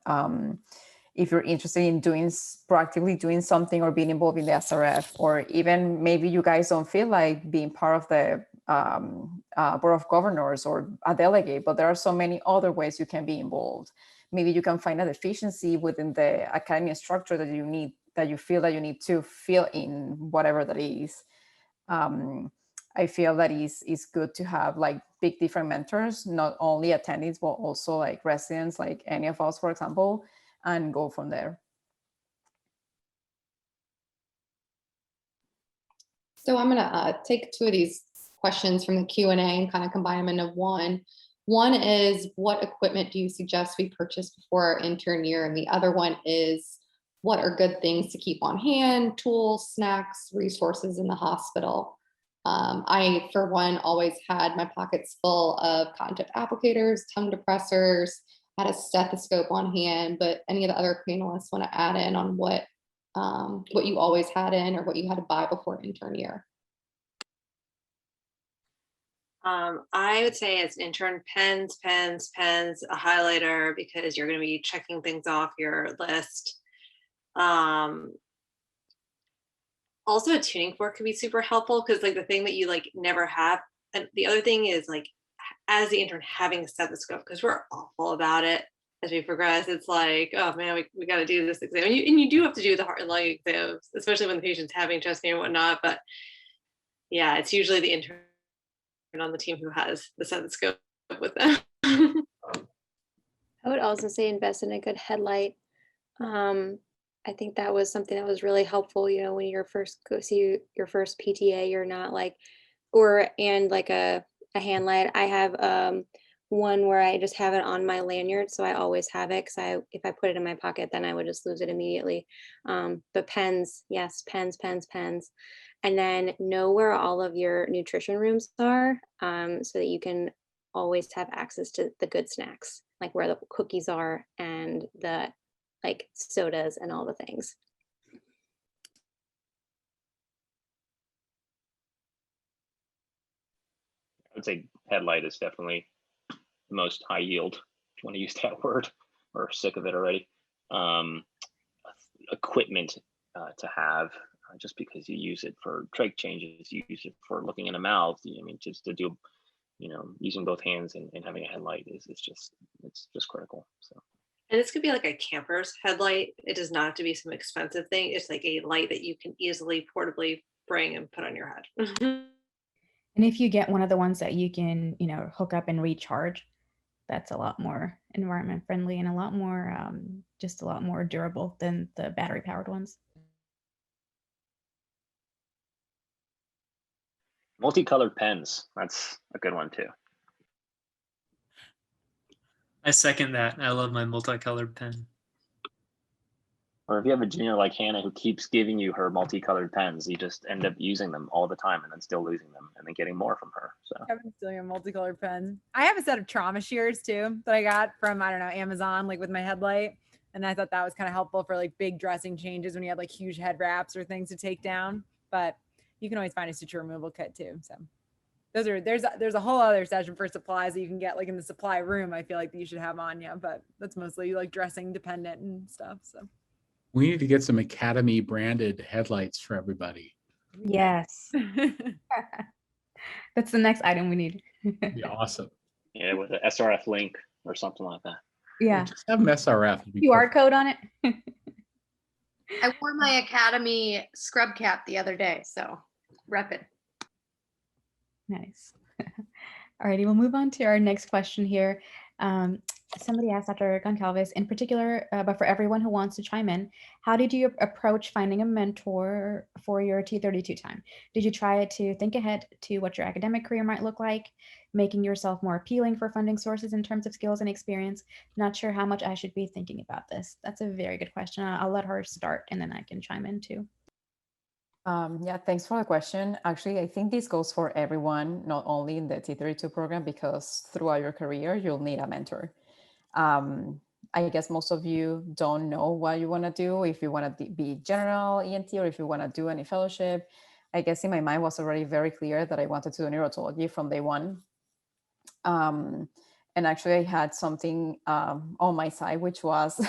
K: if you're interested in proactively doing something or being involved in the SRF, or even maybe you guys don't feel like being part of the Board of Governors or a delegate, but there are so many other ways you can be involved. Maybe you can find a deficiency within the academy structure that you feel that you need to fill in, whatever that is. I feel that is good to have like big different mentors, not only attendees, but also like residents, like any of us, for example, and go from there.
H: So I'm gonna take two of these questions from the Q&A and kind of combine them into one. One is, what equipment do you suggest we purchase before our intern year? And the other one is, what are good things to keep on hand, tools, snacks, resources in the hospital? I, for one, always had my pockets full of cotton tip applicators, tongue depressors, had a stethoscope on hand, but any of the other panelists want to add in on what you always had in or what you had to buy before intern year?
M: I would say as an intern, pens, a highlighter, because you're going to be checking things off your list. Also a tuning fork could be super helpful, because like the thing that you like never have. And the other thing is, like, as the intern, having a stethoscope, because we're awful about it as we progress. It's like, oh man, we got to do this exam. And you do have to do the heart and lung exams, especially when the patient's having chest pain and whatnot. But yeah, it's usually the intern on the team who has the stethoscope with them.
I: I would also say invest in a good headlight. I think that was something that was really helpful, when you're first go see your first PTA, you're not like, and like a hand light. I have one where I just have it on my lanyard, so I always have it, because if I put it in my pocket, then I would just lose it immediately. But pens, yes, pens. And then know where all of your nutrition rooms are, so that you can always have access to the good snacks, like where the cookies are and the like sodas and all the things.
E: I would say headlight is definitely the most high yield, if you want to use that word, or sick of it already. Equipment to have, just because you use it for trach changes, you use it for looking in a mouth. I mean, just to do, using both hands and having a headlight it's just critical. So.
M: And this could be like a camper's headlight. It does not have to be some expensive thing. It's like a light that you can easily portably bring and put on your head.
A: And if you get one of the ones that you can, hook up and recharge, that's a lot more environment friendly and a lot more, just a lot more durable than the battery powered ones.
E: Multicolored pens. That's a good one too.
L: I second that. I love my multicolored pen.
E: Or if you have a junior like Hannah who keeps giving you her multicolored pens, you just end up using them all the time and then still losing them and then getting more from her. So
J: I've been stealing a multicolored pen. I have a set of trauma shears too that I got from, I don't know, Amazon, like with my headlight. And I thought that was kind of helpful for like big dressing changes when you have like huge head wraps or things to take down. But you can always find a suture removal kit too. So there's a whole other session for supplies that you can get like in the supply room. I feel like that you should have on you, but that's mostly like dressing dependent and stuff. So
B: We need to get some Academy branded headlights for everybody.
A: Yes. That's the next item we need.
B: It'd be awesome.
E: yeah, with an SRF link or something like that.
A: Yeah.
B: Just have them SRF. It'd be
A: QR
B: perfect.
A: code on it.
G: I wore my Academy scrub cap the other day, so rep it.
A: Nice. Alrighty, we'll move on to our next question here. Somebody asked Dr. Goncalves in particular, but for everyone who wants to chime in, how did you approach finding a mentor for your T32 time? Did you try to think ahead to what your academic career might look like, making yourself more appealing for funding sources in terms of skills and experience? Not sure how much I should be thinking about this. That's a very good question. I'll let her start and then I can chime in too.
K: Yeah, thanks for the question. Actually, I think this goes for everyone, not only in the T32 program, because throughout your career, you'll need a mentor. I guess most of you don't know what you want to do, if you want to be general ENT or if you want to do any fellowship. I guess in my mind was already very clear that I wanted to do neurotology from day one. And actually I had something on my side, which was,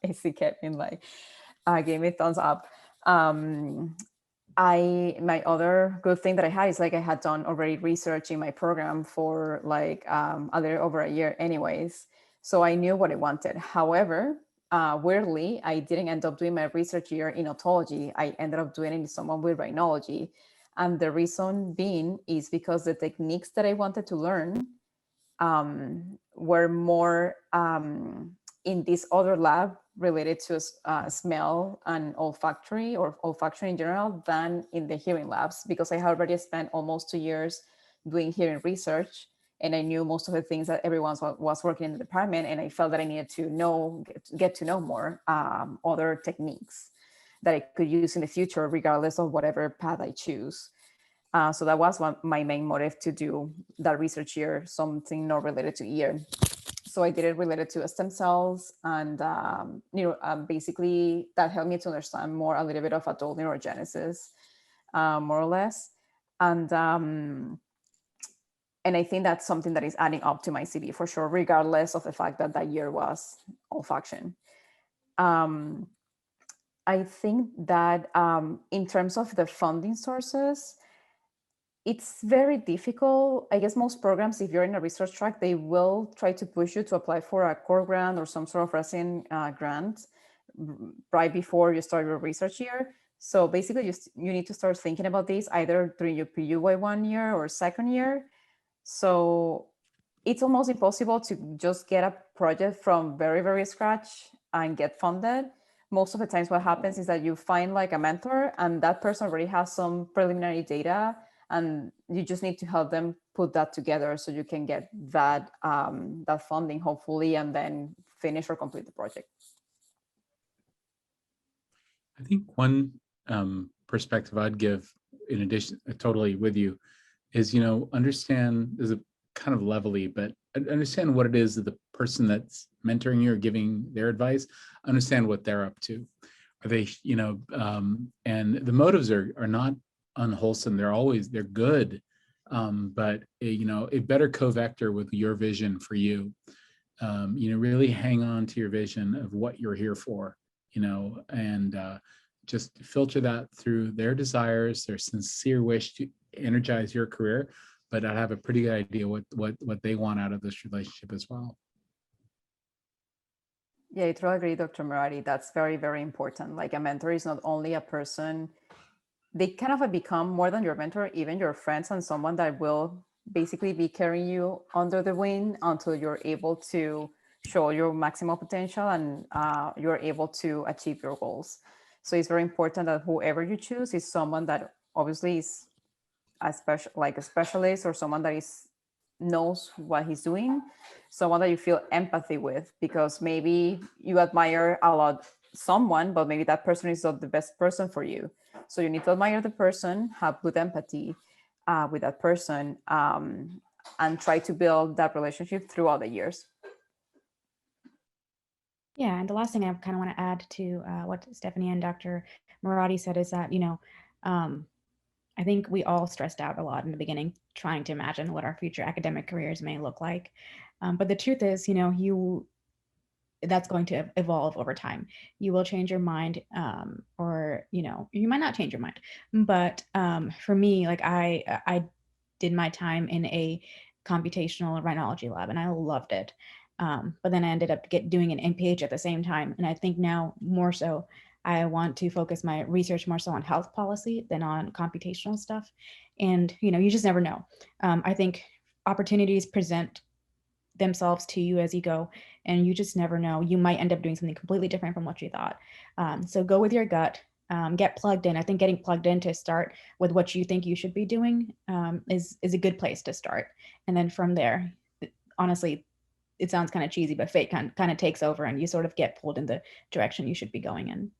K: I see Kevin like, gave me thumbs up. My other good thing that I had is like I had done already research in my program for like a little over a year anyways. So I knew what I wanted. However, weirdly, I didn't end up doing my research year in otology. I ended up doing it in someone with rhinology. And the reason being is because the techniques that I wanted to learn were more in this other lab related to smell and olfactory or olfactory in general than in the hearing labs, because I had already spent almost 2 years doing hearing research. And I knew most of the things that everyone was working in the department. And I felt that I needed to get to know more other techniques that I could use in the future, regardless of whatever path I choose. So that was my main motive to do that research year, something not related to ear. So I did it related to stem cells, and basically that helped me to understand more a little bit of adult neurogenesis, more or less. And I think that's something that is adding up to my CV for sure, regardless of the fact that that year was olfaction. I think that in terms of the funding sources, it's very difficult. I guess most programs, if you're in a research track, they will try to push you to apply for a core grant or some sort of resident grant right before you start your research year. So basically, you need to start thinking about this either during your PUY 1 year or second year. So it's almost impossible to just get a project from very, very scratch and get funded. Most of the times what happens is that you find like a mentor and that person already has some preliminary data, and you just need to help them put that together so you can get that, that funding hopefully, and then finish or complete the project.
B: I think one perspective I'd give, in addition, totally with you, is, understand, there's a kind of levelly, but understand what it is that the person that's mentoring you or giving their advice, understand what they're up to. Are they, and the motives are not unwholesome. They're good. But a better co-vector with your vision for you, really hang on to your vision of what you're here for, and just filter that through their desires, their sincere wish to energize your career, but I have a pretty good idea what they want out of this relationship as well.
K: Yeah, I totally agree, Dr. Murari. That's very, very important. Like a mentor is not only a person, they kind of become more than your mentor, even your friends, and someone that will basically be carrying you under the wing until you're able to show your maximum potential and you're able to achieve your goals. So it's very important that whoever you choose is someone that obviously is like a specialist or someone that knows what he's doing, someone that you feel empathy with, because maybe you admire a lot someone, but maybe that person is not the best person for you. So you need to admire the person, have good empathy with that person, and try to build that relationship throughout the years.
A: Yeah, and the last thing I kind of want to add to what Stephanie and Dr. Marati said is that, I think we all stressed out a lot in the beginning, trying to imagine what our future academic careers may look like. But the truth is, that's going to evolve over time. You will change your mind, or you might not change your mind. But for me, like I did my time in a computational rhinology lab, and I loved it. But then I ended up doing an MPH at the same time, and I think now more so, I want to focus my research more so on health policy than on computational stuff. And you just never know. I think opportunities present themselves to you as you go, and you just never know. You might end up doing something completely different from what you thought. So go with your gut, get plugged in. I think getting plugged in to start with what you think you should be doing is a good place to start. And then from there, honestly, it sounds kind of cheesy, but fate kind of takes over and you sort of get pulled in the direction you should be going in.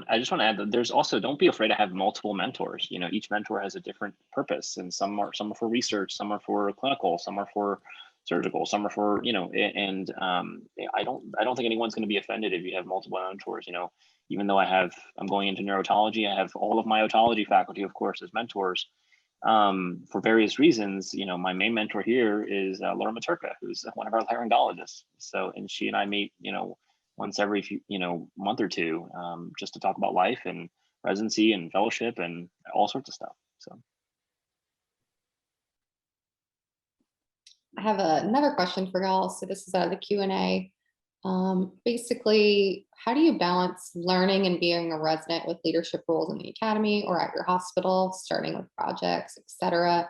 E: I just want to add that there's also, don't be afraid to have multiple mentors. Each mentor has a different purpose, and some are for research, some are for clinical, some are for surgical, some are for, and I don't think anyone's going to be offended if you have multiple mentors. Even though I'm going into neurotology, I have all of my otology faculty, of course, as mentors for various reasons. My main mentor here is Laura Maturka, who's one of our laryngologists. So, and she and I meet, once every month or two, just to talk about life and residency and fellowship and all sorts of stuff. So
H: I have another question for y'all. So this is the Q&A. Basically, how do you balance learning and being a resident with leadership roles in the academy or at your hospital, starting with projects, etc.?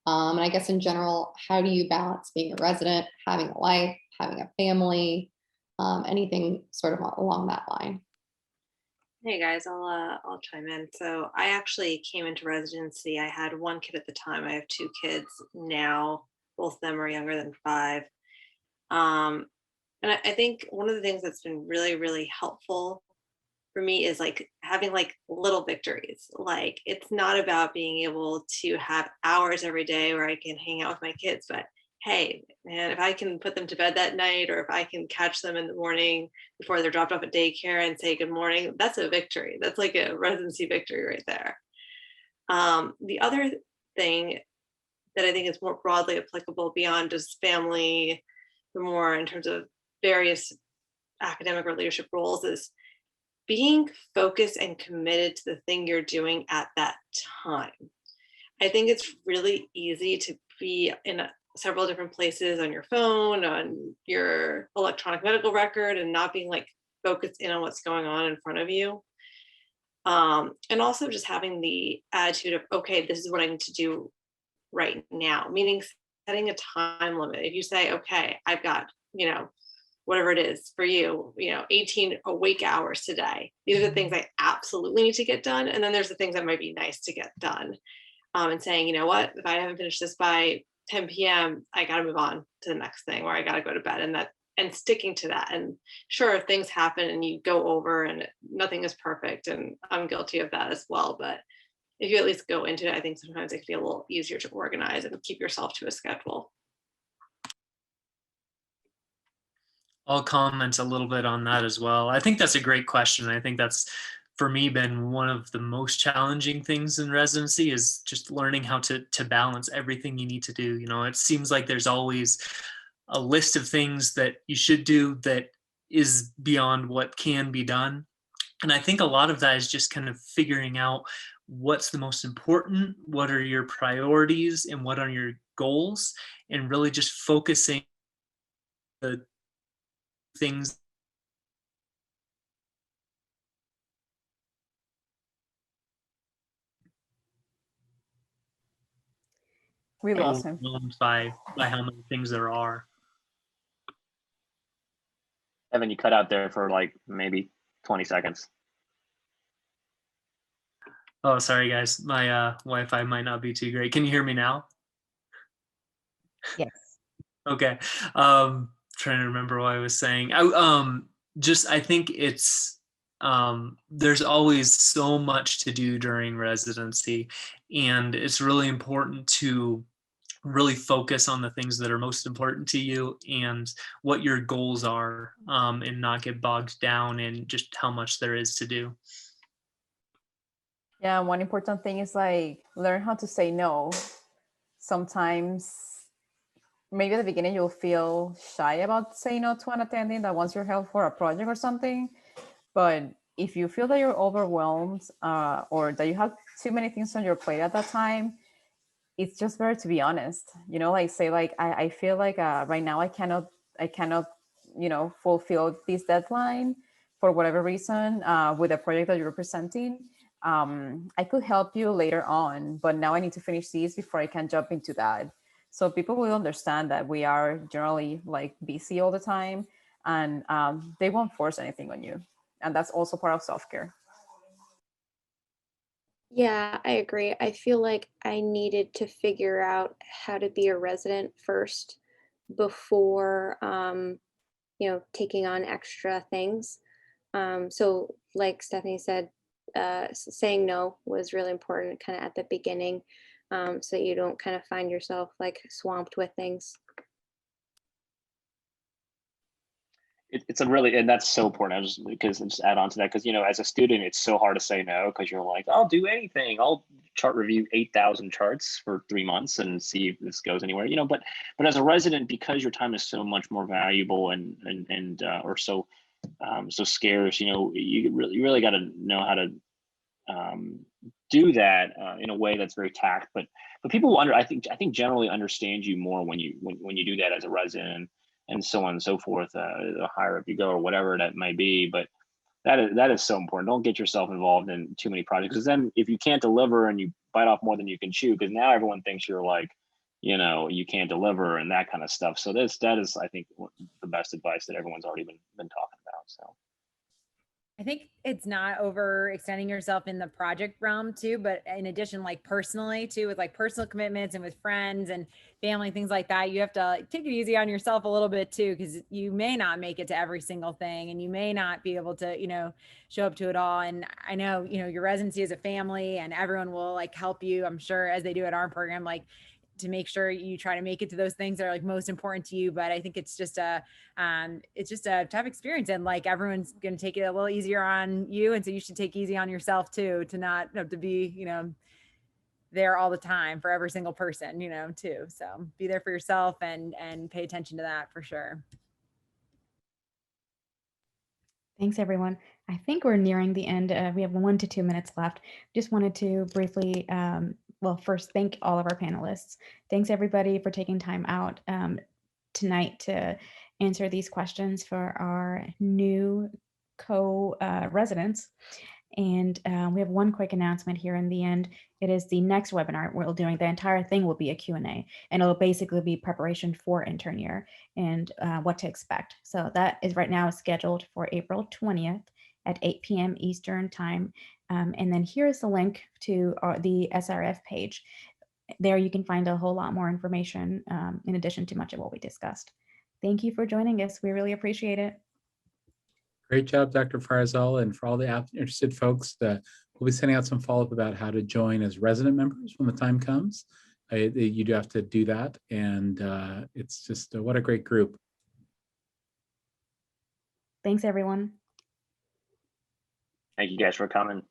H: And I guess in general, how do you balance being a resident, having a life, having a family, anything sort of along that line?
M: Hey guys, I'll chime in. So I actually came into residency. I had one kid at the time. I have two kids now. Both of them are younger than 5. And I think one of the things that's been really, really helpful for me is like having like little victories. Like it's not about being able to have hours every day where I can hang out with my kids, but hey, man, if I can put them to bed that night, or if I can catch them in the morning before they're dropped off at daycare and say good morning, that's a victory. That's like a residency victory right there. The other thing that I think is more broadly applicable beyond just family, but more in terms of various academic or leadership roles, is being focused and committed to the thing you're doing at that time. I think it's really easy to be in several different places on your phone, on your electronic medical record, and not being like focused in on what's going on in front of you. And also just having the attitude of, okay, this is what I need to do right now, meaning setting a time limit. If you say, okay, I've got, whatever it is for you, 18 awake hours today. These are the things I absolutely need to get done. And then there's the things that might be nice to get done. And saying, you know what, if I haven't finished this by 10 p.m., I got to move on to the next thing, or I got to go to bed, and sticking to that. And sure, things happen and you go over and nothing is perfect. And I'm guilty of that as well. But if you at least go into it, I think sometimes it can be a little easier to organize and keep yourself to a schedule.
L: I'll comment a little bit on that as well. I think that's a great question. I think that's, for me, been one of the most challenging things in residency, is just learning how to balance everything you need to do. It seems like there's always a list of things that you should do that is beyond what can be done. And I think a lot of that is just kind of figuring out what's the most important, what are your priorities, and what are your goals, and really just focusing the things.
K: We lost him.
L: By how many things there are.
E: Evan, you cut out there for like maybe 20 seconds.
L: Oh, sorry guys, my Wi-Fi might not be too great. Can you hear me now?
A: Yes.
L: Okay. Trying to remember what I was saying. I think it's there's always so much to do during residency, and it's really important to really focus on the things that are most important to you and what your goals are, and not get bogged down in just how much there is to do.
K: Yeah, one important thing is like learn how to say no. Sometimes maybe at the beginning you'll feel shy about saying no to an attending that wants your help for a project or something. But if you feel that you're overwhelmed or that you have too many things on your plate at that time, it's just better to be honest. You know, like say like I feel like right now I cannot fulfill this deadline for whatever reason with the project that you're presenting. I could help you later on, but now I need to finish these before I can jump into that. So people will understand that we are generally like busy all the time, and they won't force anything on you. And that's also part of self-care.
I: Yeah, I agree. I feel like I needed to figure out how to be a resident first before, taking on extra things. So, like Stephanie said, saying no was really important kind of at the beginning, so that you don't kind of find yourself like swamped with things.
E: It's a really, and that's so important. Just add on to that, because as a student, it's so hard to say no, because you're like, I'll do anything. I'll chart review 8,000 charts for 3 months and see if this goes anywhere. But as a resident, because your time is so much more valuable and or so scarce, you really got to know how to do that in a way that's very tact. But people I think generally understand you more when you do that as a resident, and so on and so forth. The higher up you go or whatever that might be. But that is so important. Don't get yourself involved in too many projects, because then if you can't deliver and you bite off more than you can chew, because now everyone thinks you're like, you can't deliver and that kind of stuff. So that is, I think, the best advice that everyone's already been talking about. So
J: I think it's not overextending yourself in the project realm too, but in addition, like personally too, with like personal commitments and with friends and family, things like that, you have to like take it easy on yourself a little bit too, because you may not make it to every single thing and you may not be able to, show up to it all. And I know, your residency is a family and everyone will like help you, I'm sure, as they do at our program, like to make sure you try to make it to those things that are like most important to you. But I think it's just a tough experience, and like everyone's going to take it a little easier on you. And so you should take easy on yourself too, to not have to be, there all the time for every single person, too. So be there for yourself and pay attention to that for sure.
A: Thanks, everyone. I think we're nearing the end. We have 1 to 2 minutes left. Just wanted to briefly, first thank all of our panelists. Thanks everybody for taking time out tonight to answer these questions for our new co-residents. And we have one quick announcement here in the end. It is the next webinar we're doing. The entire thing will be a Q&A, and it'll basically be preparation for intern year and what to expect. So that is right now scheduled for April 20th at 8 p.m. Eastern time. And then here's the link to the SRF page. There you can find a whole lot more information in addition to much of what we discussed. Thank you for joining us. We really appreciate it.
B: Great job, Dr. Farzal. And for all the interested folks, we'll be sending out some follow-up about how to join as resident members when the time comes. You do have to do that. And it's just what a great group.
A: Thanks, everyone.
E: thank you guys for coming.